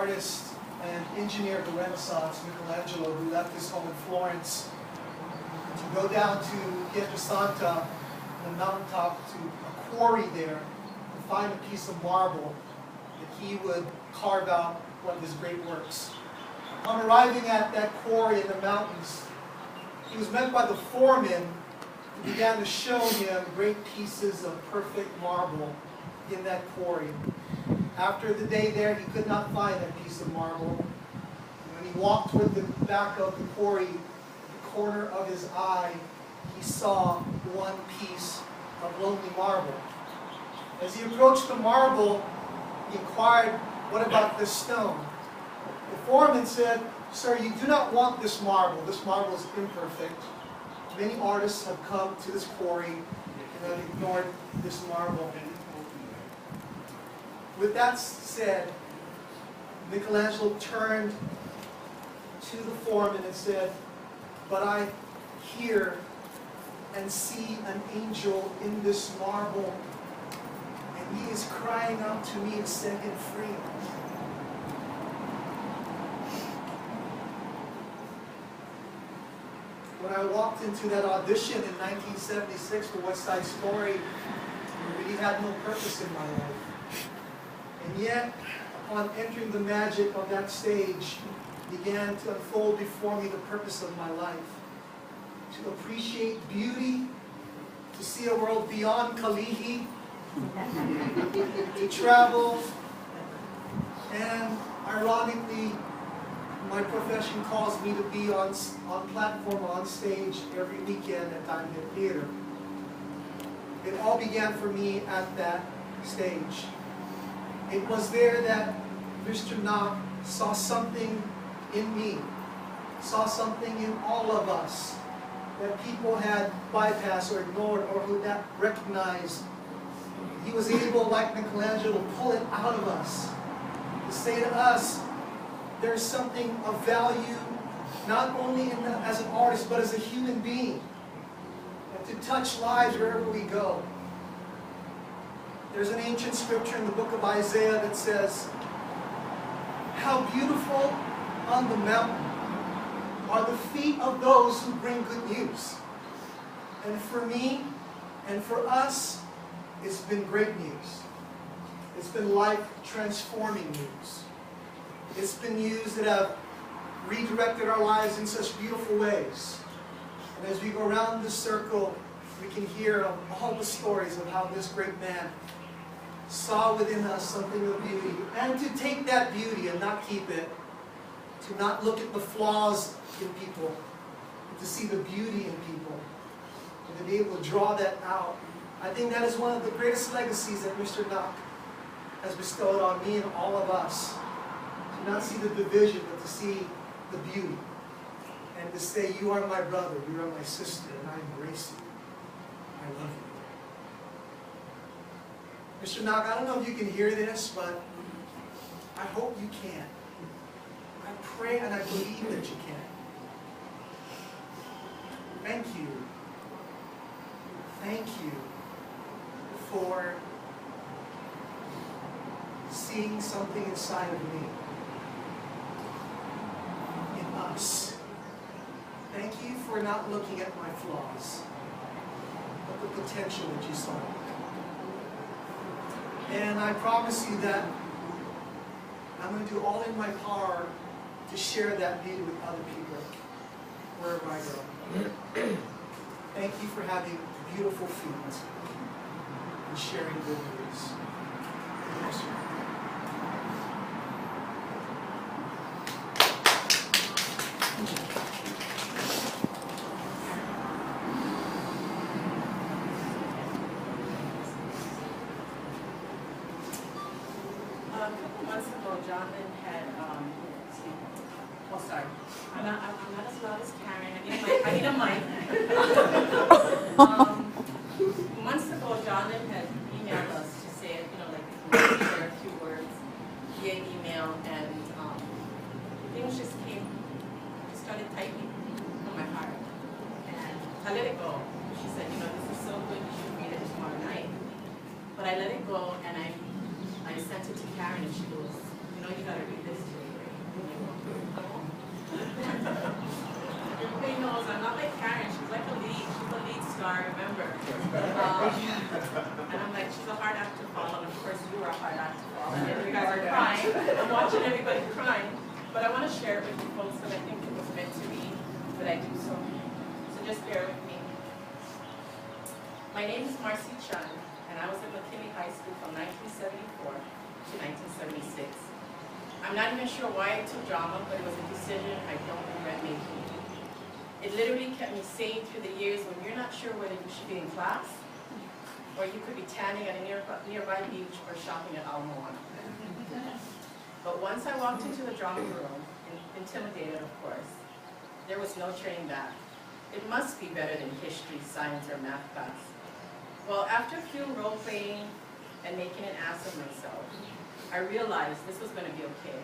artist and engineer of the Renaissance, Michelangelo, who left his home in Florence to go down to Pietrasanta, the mountaintop, to a quarry there to find a piece of marble that he would carve out one of his great works. On arriving at that quarry in the mountains, he was met by the foreman who began to show him great pieces of perfect marble in that quarry. After the day there, he could not find that piece of marble. And when he walked toward the back of the quarry, the corner of his eye, he saw one piece of lonely marble. As he approached the marble, he inquired, "What about this stone?" The foreman said, "Sir, you do not want this marble. This marble is imperfect. Many artists have come to this quarry and have ignored this marble." With that said, Michelangelo turned to the foreman and said, "But I hear and see an angel in this marble, and he is crying out to me to set him free." When I walked into that audition in 1976 for West Side Story, I really had no purpose in my life. And yet, upon entering the magic of that stage, began to unfold before me the purpose of my life. To appreciate beauty, to see a world beyond Kalihi, to travel, and ironically, my profession calls me to be on platform, on stage every weekend at Time Hit Theater. It all began for me at that stage. It was there that Mr. Knock saw something in me, saw something in all of us that people had bypassed or ignored or who not recognized. He was able, like Michelangelo, to pull it out of us, to say to us, there's something of value, not only as an artist, but as a human being, and to touch lives wherever we go. There's an ancient scripture in the book of Isaiah that says, "How beautiful on the mountain are the feet of those who bring good news." And for me, and for us, it's been great news. It's been life-transforming news. It's been news that have redirected our lives in such beautiful ways. And as we go around this circle, we can hear of all the stories of how this great man saw within us something of beauty. And to take that beauty and not keep it, to not look at the flaws in people, but to see the beauty in people, and to be able to draw that out. I think that is one of the greatest legacies that Mr. Knock has bestowed on me and all of us. To not see the division, but to see the beauty. And to say, "You are my brother, you are my sister, and I embrace you. I love you." Mr. Knock, I don't know if you can hear this, but I hope you can. I pray and I believe that you can. Thank you. Thank you for seeing something inside of me, in us. Thank you for not looking at my flaws, but the potential that you saw. And I promise you that I'm going to do all in my power to share that beauty with other people, wherever I go. Thank you for having beautiful feet and sharing good news. Yes, sir. A couple months ago, Jonathan had, oh sorry, I'm not as loud as Karen, I need a mic. Months ago, Jonathan had emailed us to say, like, we can share a few words via email, and things just started tightening on my heart. And I let it go. She said, this is so good, you should read it tomorrow night. But I let it go, and I sent it to Karen, and she goes, you gotta read this too. I'm watching everybody crying, but I want to share it with you folks because I think it was meant to be that I do so. So just bear with me. My name is Marcy Chun, and I was at McKinley High School from 1974 to 1976. I'm not even sure why I took drama, but it was a decision I don't regret making. It literally kept me sane through the years when you're not sure whether you should be in class, or you could be tanning at a nearby beach or shopping at Almoana. But once I walked into the drama room, intimidated of course, there was no turning back. It must be better than history, science, or math class. Well, after a few role-playing and making an ass of myself, I realized this was going to be okay.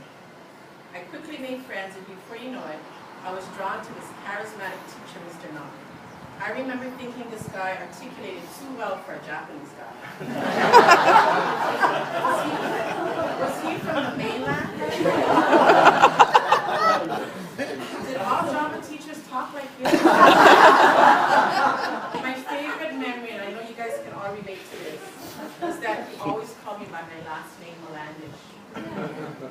I quickly made friends, and before you know it, I was drawn to this charismatic teacher, Mr. Knock. I remember thinking this guy articulated too well for a Japanese guy. Was he from the mainland? Did all drama teachers talk like this? My favorite memory, and I know you guys can all relate to this, is that he always called me by my last name, Melandish.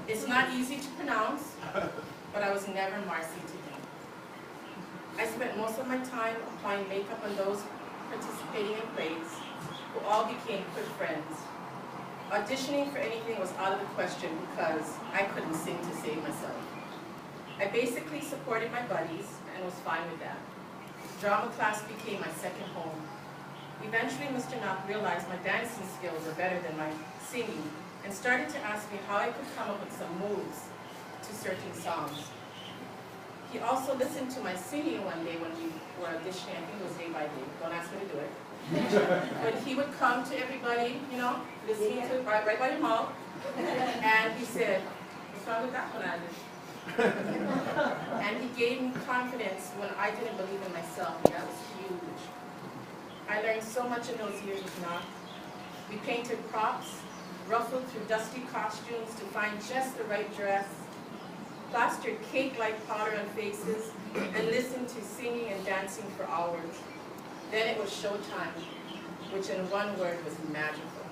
It's not easy to pronounce, but I was never Marcy to him. I spent most of my time applying makeup on those participating in plays, who all became quick friends. Auditioning for anything was out of the question because I couldn't sing to save myself. I basically supported my buddies and was fine with that. Drama class became my second home. Eventually, Mr. Knock realized my dancing skills were better than my singing and started to ask me how I could come up with some moves to certain songs. He also listened to my singing one day when we were auditioning. I think it was day by day. Don't ask me to do it. But he would come to everybody, you know, listening to right by the hall, and he said, "What's wrong with that one, Alice?" And he gave me confidence when I didn't believe in myself, and that was huge. I learned so much in those years with Knock. We painted props, ruffled through dusty costumes to find just the right dress, plastered cake-like powder on faces, and listened to singing and dancing for hours. Then it was showtime, which in one word was magical.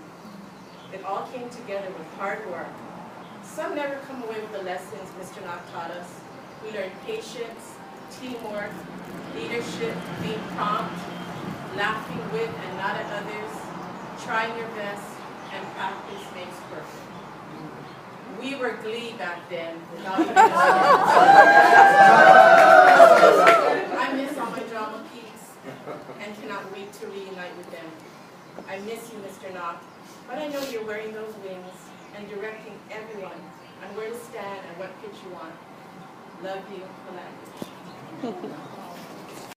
It all came together with hard work. Some never come away with the lessons Mr. Knock taught us. We learned patience, teamwork, leadership, being prompt, laughing with and not at others, trying your best, and practice makes perfect. We were Glee back then, without even I miss all my drama peeps and cannot wait to reunite with them. I miss you, Mr. Knock, but I know you're wearing those wings and directing everyone on where to stand and what pitch you want. Love you, Melandish.